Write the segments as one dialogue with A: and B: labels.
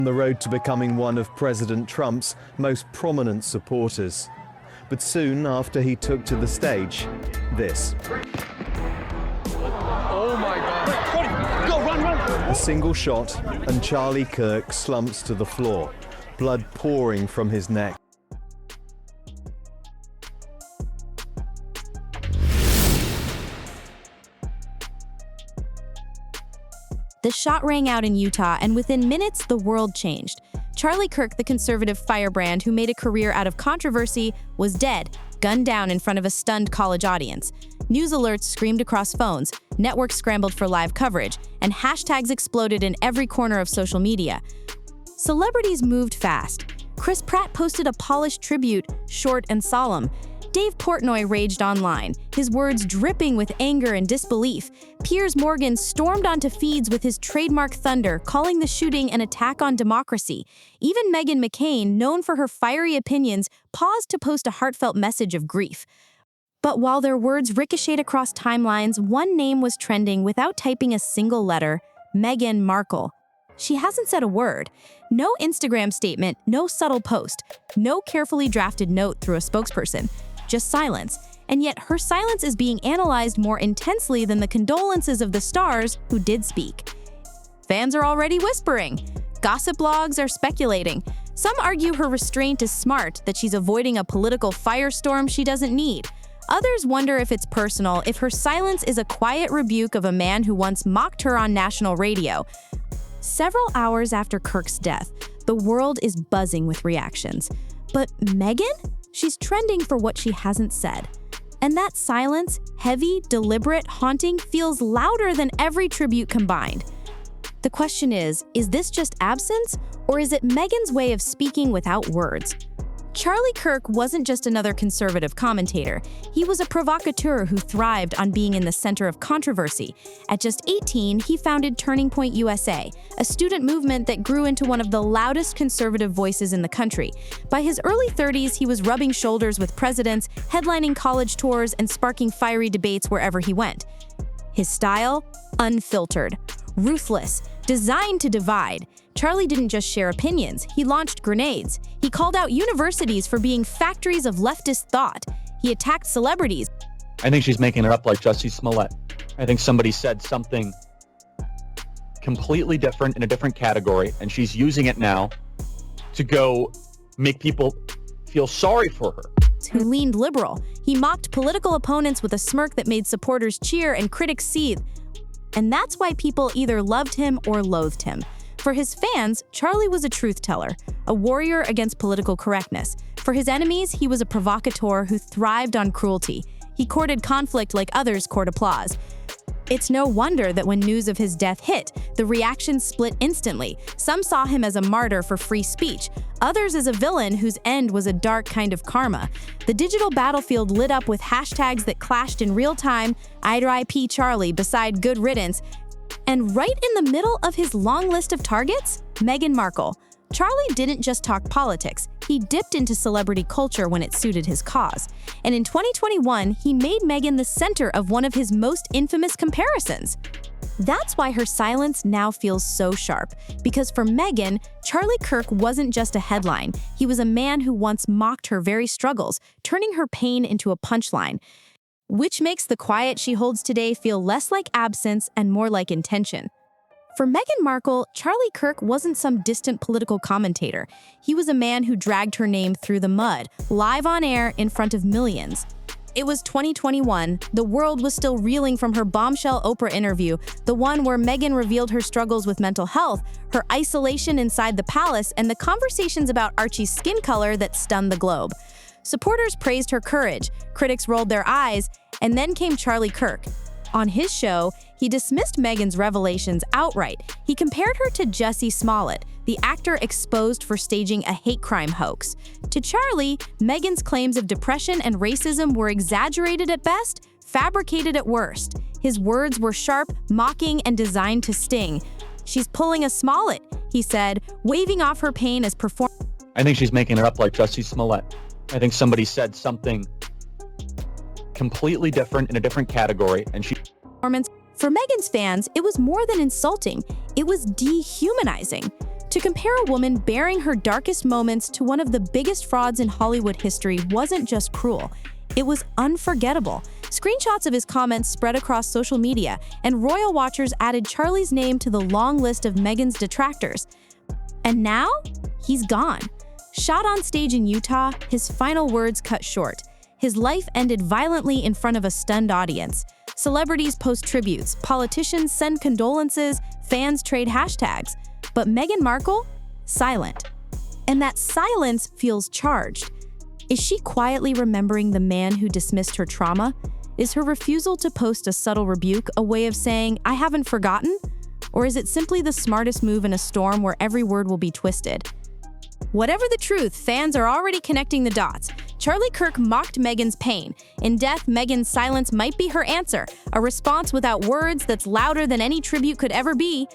A: on the road to becoming one of President Trump's most prominent supporters. But soon after he took to the stage, this.
B: Oh my God. Go, run.
A: A single shot and Charlie Kirk slumps to the floor, blood pouring from his neck.
C: The shot rang out in Utah, and within minutes, the world changed. Charlie Kirk, the conservative firebrand who made a career out of controversy, was dead, gunned down in front of a stunned college audience. News alerts screamed across phones, networks scrambled for live coverage, and hashtags exploded in every corner of social media. Celebrities moved fast. Chris Pratt posted a polished tribute, short and solemn. Dave Portnoy raged online, his words dripping with anger and disbelief. Piers Morgan stormed onto feeds with his trademark thunder, calling the shooting an attack on democracy. Even Meghan McCain, known for her fiery opinions, paused to post a heartfelt message of grief. But while their words ricocheted across timelines, one name was trending without typing a single letter: Meghan Markle. She hasn't said a word. No Instagram statement, no subtle post, no carefully drafted note through a spokesperson. Just silence. And yet her silence is being analyzed more intensely than the condolences of the stars who did speak. Fans are already whispering. Gossip blogs are speculating. Some argue her restraint is smart, that she's avoiding a political firestorm she doesn't need. Others wonder if it's personal, if her silence is a quiet rebuke of a man who once mocked her on national radio. Several hours after Kirk's death, the world is buzzing with reactions. But Meghan? She's trending for what she hasn't said. And that silence, heavy, deliberate, haunting, feels louder than every tribute combined. The question is this just absence, or is it Meghan's way of speaking without words? Charlie Kirk wasn't just another conservative commentator. He was a provocateur who thrived on being in the center of controversy. At just 18, he founded Turning Point USA, a student movement that grew into one of the loudest conservative voices in the country. By his early 30s, he was rubbing shoulders with presidents, headlining college tours, and sparking fiery debates wherever he went. His style? Unfiltered, ruthless, designed to divide. Charlie didn't just share opinions, he launched grenades. He called out universities for being factories of leftist thought. He attacked celebrities.
D: I think she's making it up like Jussie Smollett. I think somebody said something completely different in a different category, and she's using it now to go make people feel sorry for her.
C: Who leaned liberal. He mocked political opponents with a smirk that made supporters cheer and critics seethe. And that's why people either loved him or loathed him. For his fans, Charlie was a truth teller, a warrior against political correctness. For his enemies, he was a provocateur who thrived on cruelty. He courted conflict like others court applause. It's no wonder that when news of his death hit, the reaction split instantly. Some saw him as a martyr for free speech, others as a villain whose end was a dark kind of karma. The digital battlefield lit up with hashtags that clashed in real time: RIP Charlie beside good riddance. And right in the middle of his long list of targets, Meghan Markle. Charlie didn't just talk politics, he dipped into celebrity culture when it suited his cause. And in 2021, he made Meghan the center of one of his most infamous comparisons. That's why her silence now feels so sharp, because for Meghan, Charlie Kirk wasn't just a headline. He was a man who once mocked her very struggles, turning her pain into a punchline. Which makes the quiet she holds today feel less like absence and more like intention. For Meghan Markle, Charlie Kirk wasn't some distant political commentator. He was a man who dragged her name through the mud, live on air in front of millions. It was 2021. The world was still reeling from her bombshell Oprah interview, the one where Meghan revealed her struggles with mental health, her isolation inside the palace, and the conversations about Archie's skin color that stunned the globe. Supporters praised her courage, critics rolled their eyes, and then came Charlie Kirk. On his show, he dismissed Meghan's revelations outright. He compared her to Jussie Smollett, the actor exposed for staging a hate crime hoax. To Charlie, Meghan's claims of depression and racism were exaggerated at best, fabricated at worst. His words were sharp, mocking, and designed to sting. "She's pulling a Smollett," he said, waving off her pain as
D: I think she's making it up like Jussie Smollett. I think somebody said something completely different in a different category, and she...
C: For Meghan's fans, it was more than insulting. It was dehumanizing. To compare a woman bearing her darkest moments to one of the biggest frauds in Hollywood history wasn't just cruel, it was unforgettable. Screenshots of his comments spread across social media, and royal watchers added Charlie's name to the long list of Meghan's detractors. And now, he's gone. Shot on stage in Utah, his final words cut short. His life ended violently in front of a stunned audience. Celebrities post tributes, politicians send condolences, fans trade hashtags. But Meghan Markle? Silent. And that silence feels charged. Is she quietly remembering the man who dismissed her trauma? Is her refusal to post a subtle rebuke a way of saying, "I haven't forgotten"? Or is it simply the smartest move in a storm where every word will be twisted? Whatever the truth, fans are already connecting the dots. Charlie Kirk mocked Meghan's pain. In death, Meghan's silence might be her answer, a response without words that's louder than any tribute could ever be.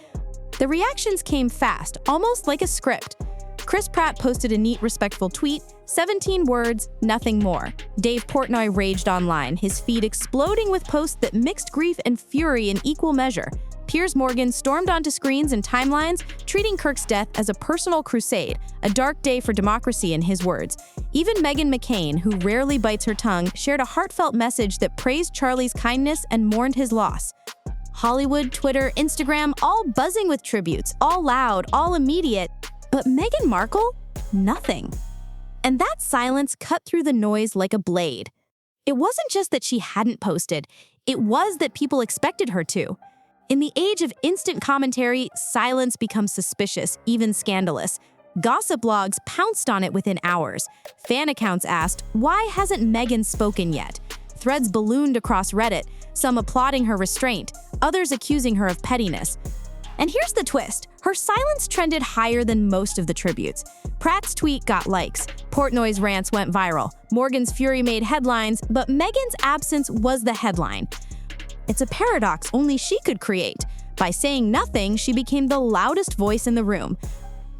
C: The reactions came fast, almost like a script. Chris Pratt posted a neat, respectful tweet, 17 words, nothing more. Dave Portnoy raged online, his feed exploding with posts that mixed grief and fury in equal measure. Piers Morgan stormed onto screens and timelines, treating Kirk's death as a personal crusade, a dark day for democracy in his words. Even Meghan McCain, who rarely bites her tongue, shared a heartfelt message that praised Charlie's kindness and mourned his loss. Hollywood, Twitter, Instagram, all buzzing with tributes, all loud, all immediate. But Meghan Markle? Nothing. And that silence cut through the noise like a blade. It wasn't just that she hadn't posted, it was that people expected her to. In the age of instant commentary, silence becomes suspicious, even scandalous. Gossip blogs pounced on it within hours. Fan accounts asked, "Why hasn't Meghan spoken yet?" Threads ballooned across Reddit, some applauding her restraint, others accusing her of pettiness. And here's the twist. Her silence trended higher than most of the tributes. Pratt's tweet got likes. Portnoy's rants went viral. Morgan's fury made headlines, but Meghan's absence was the headline. It's a paradox only she could create. By saying nothing, she became the loudest voice in the room.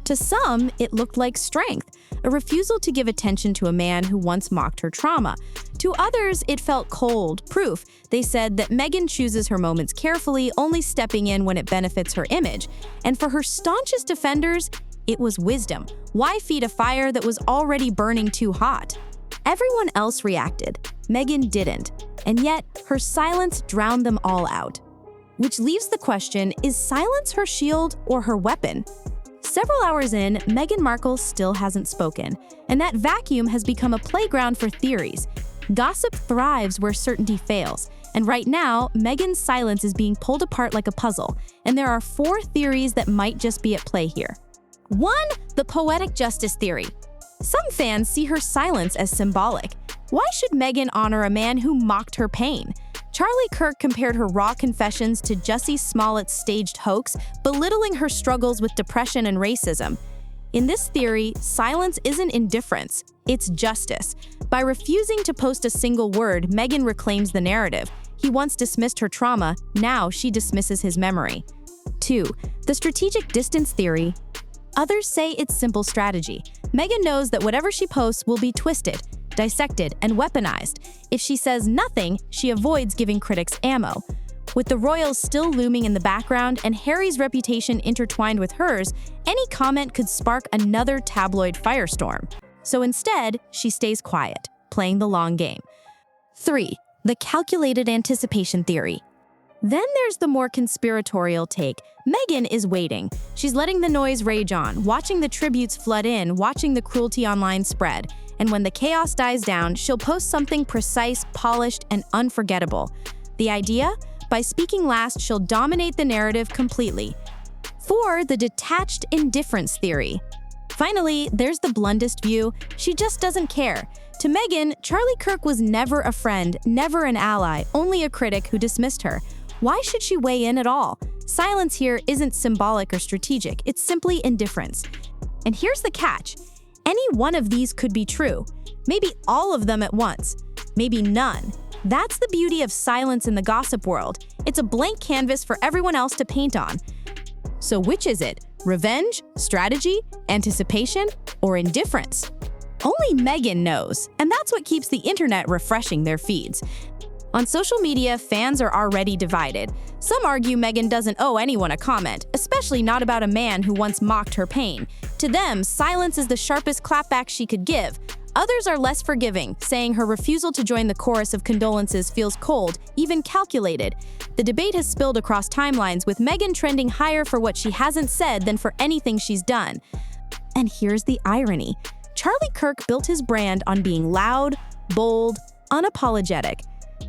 C: To some, it looked like strength, a refusal to give attention to a man who once mocked her trauma. To others, it felt cold, proof. They said that Meghan chooses her moments carefully, only stepping in when it benefits her image. And for her staunchest defenders, it was wisdom. Why feed a fire that was already burning too hot? Everyone else reacted. Meghan didn't. And yet, her silence drowned them all out. Which leaves the question, is silence her shield or her weapon? Several hours in, Meghan Markle still hasn't spoken, and that vacuum has become a playground for theories. Gossip thrives where certainty fails, and right now, Meghan's silence is being pulled apart like a puzzle, and there are 4 theories that might just be at play here. 1. The poetic justice theory. Some fans see her silence as symbolic. Why should Meghan honor a man who mocked her pain? Charlie Kirk compared her raw confessions to Jussie Smollett's staged hoax, belittling her struggles with depression and racism. In this theory, silence isn't indifference, it's justice. By refusing to post a single word, Meghan reclaims the narrative. He once dismissed her trauma, now she dismisses his memory. 2. The strategic distance theory. Others say it's simple strategy. Meghan knows that whatever she posts will be twisted, dissected, and weaponized. If she says nothing, she avoids giving critics ammo. With the royals still looming in the background and Harry's reputation intertwined with hers, any comment could spark another tabloid firestorm. So instead, she stays quiet, playing the long game. 3. The calculated anticipation theory. Then there's the more conspiratorial take. Meghan is waiting. She's letting the noise rage on, watching the tributes flood in, watching the cruelty online spread. And when the chaos dies down, she'll post something precise, polished, and unforgettable. The idea? By speaking last, she'll dominate the narrative completely. 4. The detached indifference theory. Finally, there's the bluntest view. She just doesn't care. To Meghan, Charlie Kirk was never a friend, never an ally, only a critic who dismissed her. Why should she weigh in at all? Silence here isn't symbolic or strategic, it's simply indifference. And here's the catch. Any one of these could be true. Maybe all of them at once. Maybe none. That's the beauty of silence in the gossip world. It's a blank canvas for everyone else to paint on. So which is it? Revenge, strategy, anticipation, or indifference? Only Meghan knows, and that's what keeps the internet refreshing their feeds. On social media, fans are already divided. Some argue Meghan doesn't owe anyone a comment, especially not about a man who once mocked her pain. To them, silence is the sharpest clapback she could give. Others are less forgiving, saying her refusal to join the chorus of condolences feels cold, even calculated. The debate has spilled across timelines, with Meghan trending higher for what she hasn't said than for anything she's done. And here's the irony. Charlie Kirk built his brand on being loud, bold, unapologetic.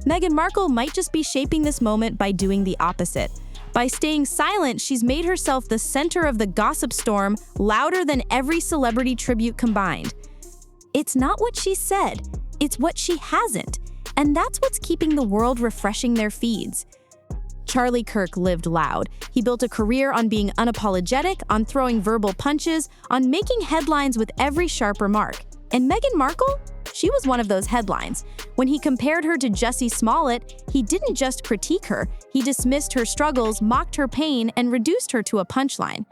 C: Meghan Markle might just be shaping this moment by doing the opposite. By staying silent, she's made herself the center of the gossip storm, louder than every celebrity tribute combined. It's not what she said, it's what she hasn't. And that's what's keeping the world refreshing their feeds. Charlie Kirk lived loud. He built a career on being unapologetic, on throwing verbal punches, on making headlines with every sharp remark. And Meghan Markle? She was one of those headlines. When he compared her to Jussie Smollett, he didn't just critique her, he dismissed her struggles, mocked her pain, and reduced her to a punchline.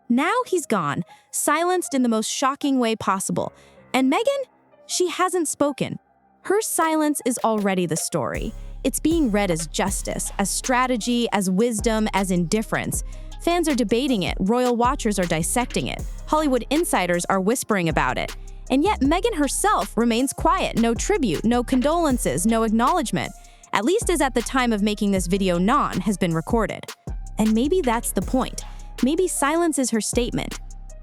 C: Now he's gone, silenced in the most shocking way possible. And Meghan? She hasn't spoken. Her silence is already the story. It's being read as justice, as strategy, as wisdom, as indifference. Fans are debating it, royal watchers are dissecting it, Hollywood insiders are whispering about it. And yet Meghan herself remains quiet, no tribute, no condolences, no acknowledgement, at least as at the time of making this video none has been recorded. And maybe that's the point. Maybe silence is her statement.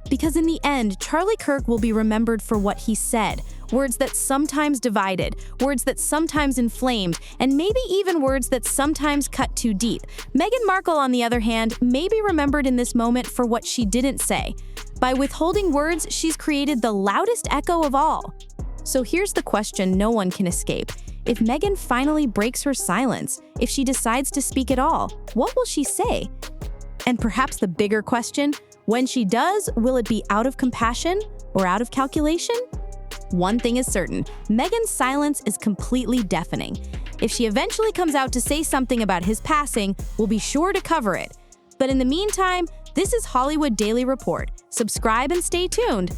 C: Because in the end, Charlie Kirk will be remembered for what he said, words that sometimes divided, words that sometimes inflamed, and maybe even words that sometimes cut too deep. Meghan Markle, on the other hand, may be remembered in this moment for what she didn't say. By withholding words, she's created the loudest echo of all. So here's the question no one can escape. If Meghan finally breaks her silence, if she decides to speak at all, what will she say? And perhaps the bigger question, when she does, will it be out of compassion or out of calculation? One thing is certain, Meghan's silence is completely deafening. If she eventually comes out to say something about his passing, we'll be sure to cover it. But in the meantime, this is Hollywood Daily Report. Subscribe and stay tuned.